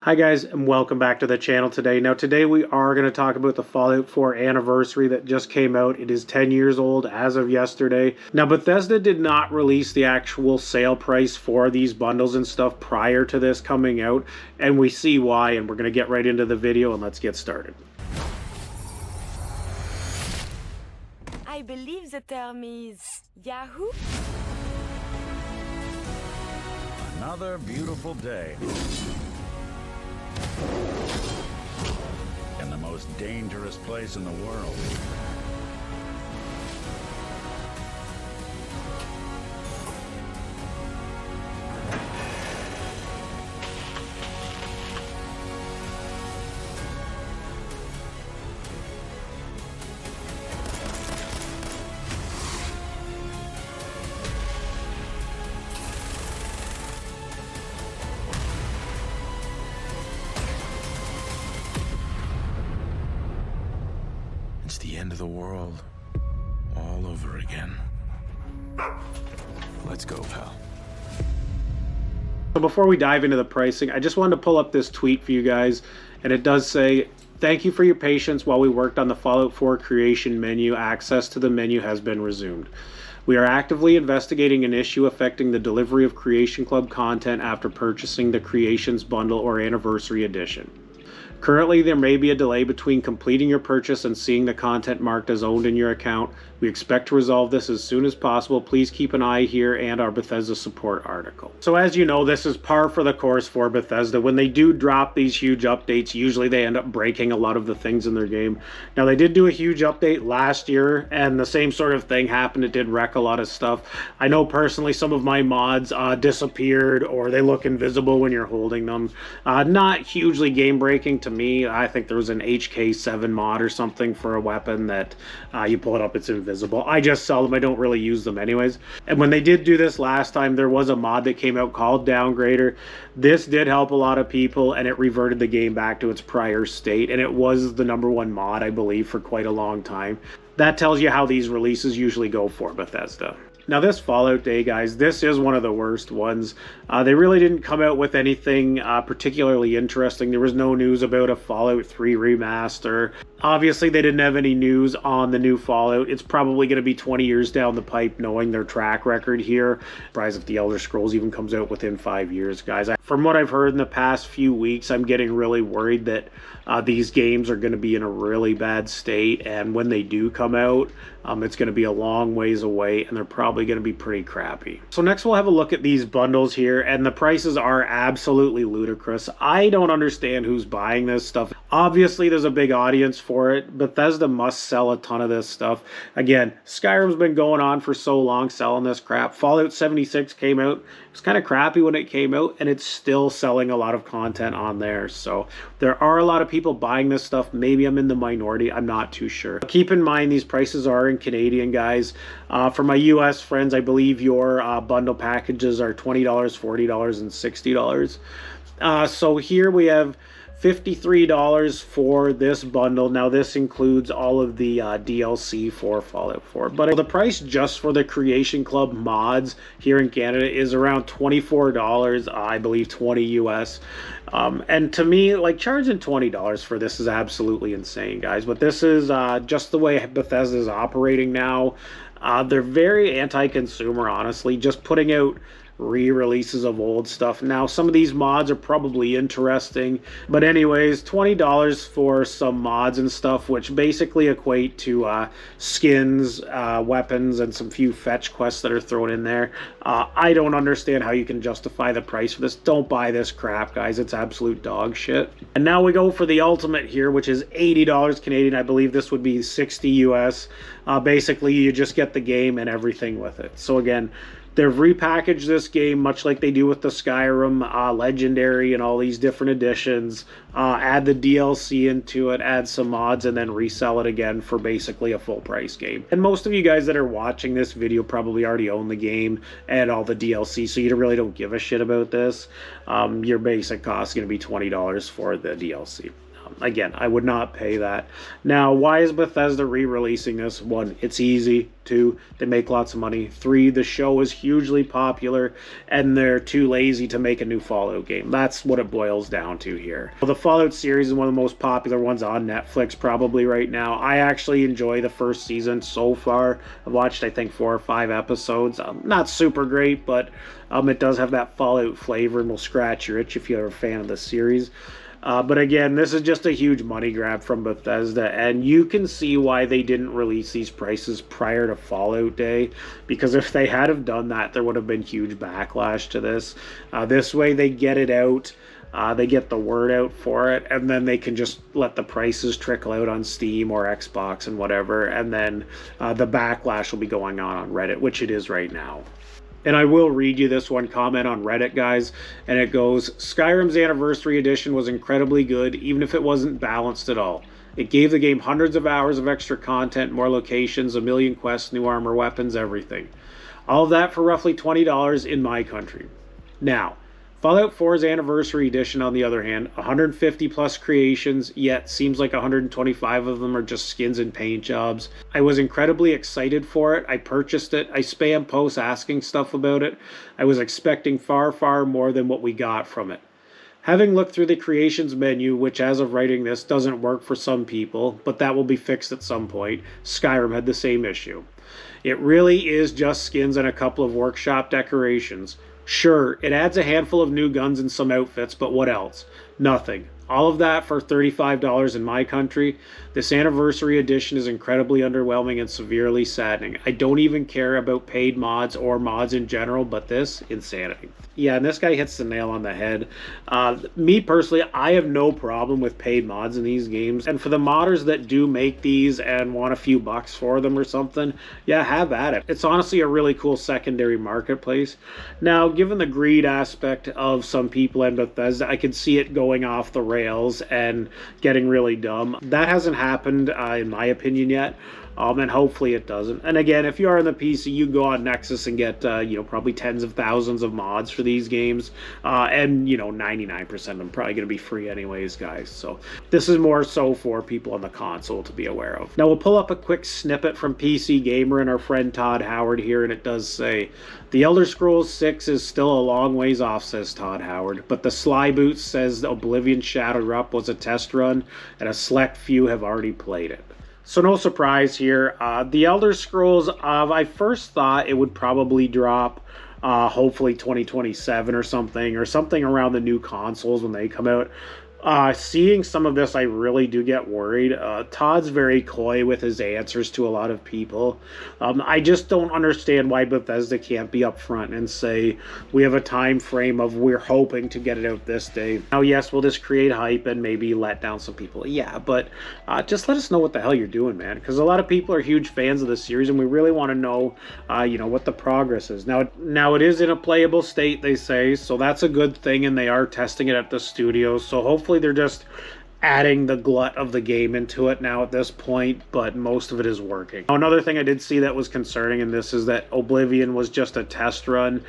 Hi guys, and welcome back to the channel today. Now today we are going to talk about the Fallout 4 anniversary that just came out. It is 10 years old as of yesterday. Now Bethesda did not release the actual sale price for these bundles and stuff prior to this coming out, and we see why, and we're going to get right into the video and let's get started. I believe the term is Yahoo. Another beautiful day in the most dangerous place in the world. It's the end of the world, all over again. Let's go, pal. So before we dive into the pricing, I just wanted to pull up this tweet for you guys, and it does say, "Thank you for your patience while we worked on the Fallout 4 creation menu. Access to the menu has been resumed. We are actively investigating an issue affecting the delivery of Creation Club content after purchasing the Creations Bundle or Anniversary Edition. Currently, there may be a delay between completing your purchase and seeing the content marked as owned in your account. We expect to resolve this as soon as possible. Please keep an eye here and our Bethesda support article." So as you know, this is par for the course for Bethesda. When they do drop these huge updates, usually they end up breaking a lot of the things in their game. Now, they did do a huge update last year, and the same sort of thing happened. It did wreck a lot of stuff. I know personally some of my mods disappeared, or they look invisible when you're holding them. Not hugely game-breaking to me. I think there was an HK7 mod or something for a weapon that you pull it up, it's invisible. I just sell them. I don't really use them anyways. And when they did do this last time, there was a mod that came out called Downgrader. This did help a lot of people, and it reverted the game back to its prior state, and it was the #1 mod, I believe, for quite a long time. That tells you how these releases usually go for Bethesda. Now this Fallout Day, guys, this is one of the worst ones. They really didn't come out with anything particularly interesting. There was no news about a Fallout 3 remaster. Obviously, they didn't have any news on the new Fallout. It's probably going to be 20 years down the pipe, knowing their track record here. Surprised if the Elder Scrolls even comes out within 5 years, guys. From what I've heard in the past few weeks, I'm getting really worried that these games are going to be in a really bad state, and when they do come out, it's going to be a long ways away, and they're probably going to be pretty crappy. So next we'll have a look at these bundles here, and the prices are absolutely ludicrous. I don't understand who's buying this stuff. Obviously, there's a big audience for it. Bethesda must sell a ton of this stuff. Again, Skyrim's been going on for so long selling this crap. Fallout 76 came out. It was kind of crappy when it came out, and it's still selling a lot of content on there. So there are a lot of people buying this stuff. Maybe I'm in the minority. I'm not too sure. Keep in mind, these prices are in Canadian, guys. For my US friends, I believe your bundle packages are $20, $40, and $60. So here we have $53 for this bundle. Now this includes all of the DLC for Fallout 4, but the price just for the Creation Club mods here in Canada is around $24, I believe 20 US. And to me, like, charging $20 for this is absolutely insane, guys. But this is just the way Bethesda is operating now. They're very anti-consumer, honestly, just putting out re-releases of old stuff. Now some of these mods are probably interesting, but anyways, $20 for some mods and stuff, which basically equate to skins, weapons, and some few fetch quests that are thrown in there. I don't understand how you can justify the price for this. Don't buy this crap, guys. It's absolute dog shit. And now we go for the ultimate here, which is $80 Canadian. I believe this would be 60 US. Basically you just get the game and everything with it. So again, they've repackaged this game much like they do with the Skyrim Legendary and all these different editions. Add the DLC into it, add some mods, and then resell it again for basically a full price game. And most of you guys that are watching this video probably already own the game and all the DLC, so you really don't give a shit about this. Your basic cost is going to be $20 for the DLC. Again, I would not pay that. Now, why is Bethesda re-releasing this? 1, it's easy. 2, they make lots of money. 3, the show is hugely popular, and they're too lazy to make a new Fallout game. That's what it boils down to here. Well, the Fallout series is one of the most popular ones on Netflix probably right now. I actually enjoy the first season so far. I've watched, I think, 4 or 5 episodes. Not super great, but it does have that Fallout flavor and will scratch your itch if you're a fan of the series. But again, this is just a huge money grab from Bethesda, and you can see why they didn't release these prices prior to Fallout Day, because if they had have done that, there would have been huge backlash to this. This way, they get it out, they get the word out for it, and then they can just let the prices trickle out on Steam or Xbox and whatever, and then the backlash will be going on Reddit, which it is right now. And I will read you this one comment on Reddit, guys, and it goes, Skyrim's Anniversary Edition was incredibly good, even if it wasn't balanced at all. It gave the game hundreds of hours of extra content, more locations, a million quests, new armor, weapons, everything. All of that for roughly $20 in my country. Now, Fallout 4's Anniversary Edition, on the other hand, 150 plus creations, yet seems like 125 of them are just skins and paint jobs. I was incredibly excited for it. I purchased it. I spam posts asking stuff about it. I was expecting far, far more than what we got from it. Having looked through the creations menu, which as of writing this doesn't work for some people, but that will be fixed at some point, Skyrim had the same issue. It really is just skins and a couple of workshop decorations. Sure, it adds a handful of new guns and some outfits, but what else? Nothing. All of that for $35 in my country. This Anniversary Edition is incredibly underwhelming and severely saddening. I don't even care about paid mods or mods in general, but this, insanity. Yeah, and this guy hits the nail on the head. Me personally, I have no problem with paid mods in these games. And for the modders that do make these and want a few bucks for them or something, yeah, have at it. It's honestly a really cool secondary marketplace. Now, given the greed aspect of some people and Bethesda, I could see it going off the rails and getting really dumb. That hasn't happened, in my opinion, yet. And hopefully it doesn't. And again, if you are on the PC, you can go on Nexus and get, probably tens of thousands of mods for these games. And, 99% of them probably going to be free anyways, guys. So this is more so for people on the console to be aware of. Now, we'll pull up a quick snippet from PC Gamer and our friend Todd Howard here, and it does say, The Elder Scrolls 6 is still a long ways off, says Todd Howard, but the Sly Boots says Oblivion Shadowrun was a test run, and a select few have already played it. So no surprise here. The Elder Scrolls, I first thought it would probably drop hopefully 2027 or something around the new consoles when they come out. Seeing some of this, I really do get worried. Todd's very coy with his answers to a lot of people. I just don't understand why Bethesda can't be upfront and say, we have a time frame of we're hoping to get it out this day. Now, yes, we'll just create hype and maybe let down some people. Yeah, but just let us know what the hell you're doing, man. Because a lot of people are huge fans of the series, and we really want to know, what the progress is. Now it is in a playable state, they say, so that's a good thing, and they are testing it at the studio. So hopefully they're just adding the glut of the game into it now at this point, but most of it is working. Another thing I did see that was concerning in this is that Oblivion was just a test run.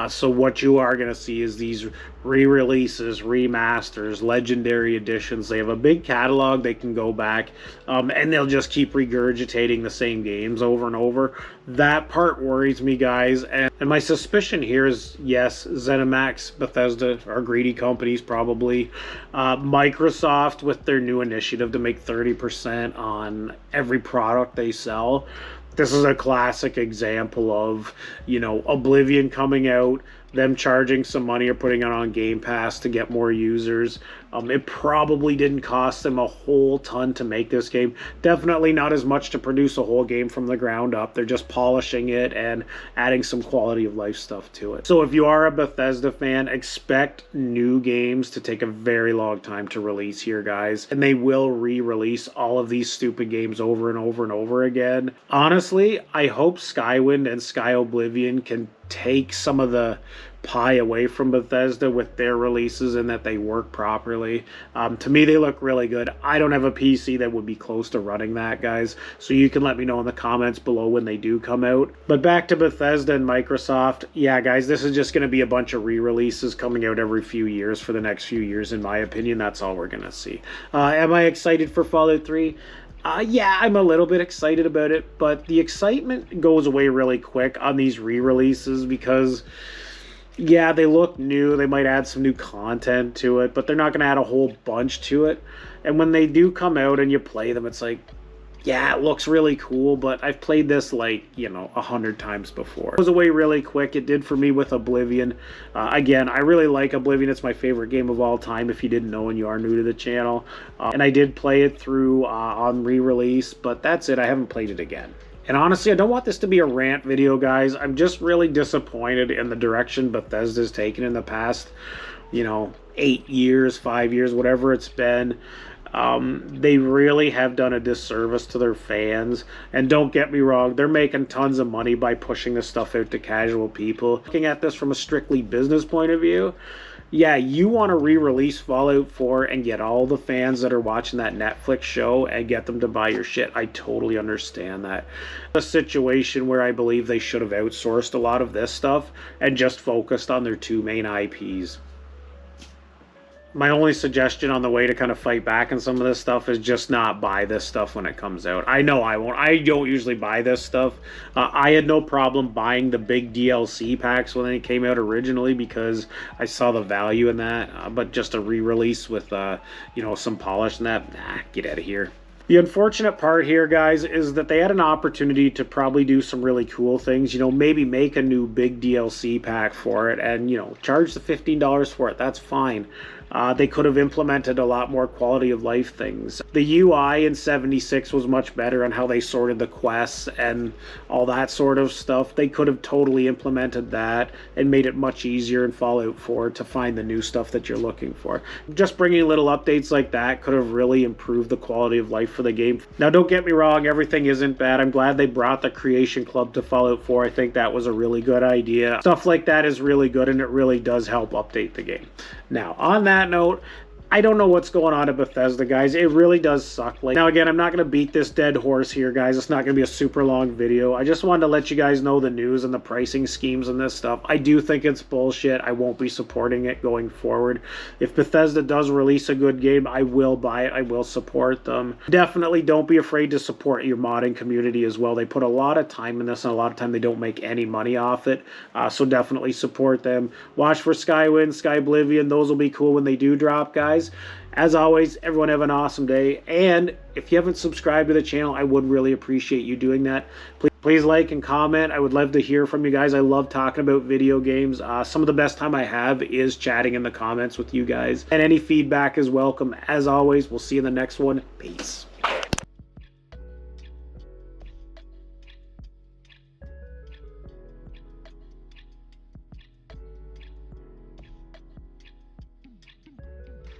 So what you are going to see is these re-releases, remasters, legendary editions. They have a big catalog they can go back, and they'll just keep regurgitating the same games over and over. That part worries me, guys. And my suspicion here is, yes, ZeniMax, Bethesda are greedy companies probably. Microsoft with their new initiative to make 30% on every product they sell. This is a classic example of, Oblivion coming out, them charging some money or putting it on Game Pass to get more users. It probably didn't cost them a whole ton to make this game. Definitely not as much to produce a whole game from the ground up. They're just polishing it and adding some quality of life stuff to it. So if you are a Bethesda fan, expect new games to take a very long time to release here, guys. And they will re-release all of these stupid games over and over and over again. Honestly, I hope Skywind and Sky Oblivion can take some of the pie away from Bethesda with their releases and that they work properly. To me, they look really good. I don't have a PC that would be close to running that, guys, so you can let me know in the comments below when they do come out. But back to Bethesda and Microsoft, yeah, guys, this is just going to be a bunch of re-releases coming out every few years for the next few years, in my opinion. That's all we're going to see. Am I excited for Fallout 3? Yeah, I'm a little bit excited about it, but the excitement goes away really quick on these re-releases because, yeah, they look new. They might add some new content to it, but they're not going to add a whole bunch to it. And when they do come out and you play them, it's like, yeah, it looks really cool, but I've played this like, 100 times before. It goes away really quick. It did for me with Oblivion. Again, I really like Oblivion. It's my favorite game of all time, if you didn't know and you are new to the channel. And I did play it through on re-release, but that's it. I haven't played it again. And honestly, I don't want this to be a rant video, guys. I'm just really disappointed in the direction Bethesda's taken in the past, 8 years, 5 years, whatever it's been. They really have done a disservice to their fans. And don't get me wrong, they're making tons of money by pushing this stuff out to casual people. Looking at this from a strictly business point of view, yeah, you want to re-release Fallout 4 and get all the fans that are watching that Netflix show and get them to buy your shit. I totally understand that. A situation where I believe they should have outsourced a lot of this stuff and just focused on their two main IPs. My only suggestion on the way to kind of fight back on some of this stuff is just not buy this stuff when it comes out. I know I won't. I don't usually buy this stuff. I had no problem buying the big DLC packs when they came out originally because I saw the value in that. But just a re-release with, some polish and that, get out of here. The unfortunate part here, guys, is that they had an opportunity to probably do some really cool things. Maybe make a new big DLC pack for it and, charge the $15 for it. That's fine. They could have implemented a lot more quality of life things. The UI in 76 was much better on how they sorted the quests and all that sort of stuff. They could have totally implemented that and made it much easier in Fallout 4 to find the new stuff that you're looking for. Just bringing little updates like that could have really improved the quality of life for the game. Now, don't get me wrong, everything isn't bad. I'm glad they brought the Creation Club to Fallout 4. I think that was a really good idea. Stuff like that is really good, and it really does help update the game. Now, on that note, I don't know what's going on at Bethesda, guys. It really does suck. Now, again, I'm not going to beat this dead horse here, guys. It's not going to be a super long video. I just wanted to let you guys know the news and the pricing schemes and this stuff. I do think it's bullshit. I won't be supporting it going forward. If Bethesda does release a good game, I will buy it. I will support them. Definitely don't be afraid to support your modding community as well. They put a lot of time in this, and a lot of time they don't make any money off it. So definitely support them. Watch for Skywind, Skyblivion. Those will be cool when they do drop, guys. As always, everyone have an awesome day. And if you haven't subscribed to the channel, I would really appreciate you doing that. Please like and comment. I would love to hear from you guys. I love talking about video games. Some of the best time I have is chatting in the comments with you guys. And any feedback is welcome. As always, we'll see you in the next one. Peace.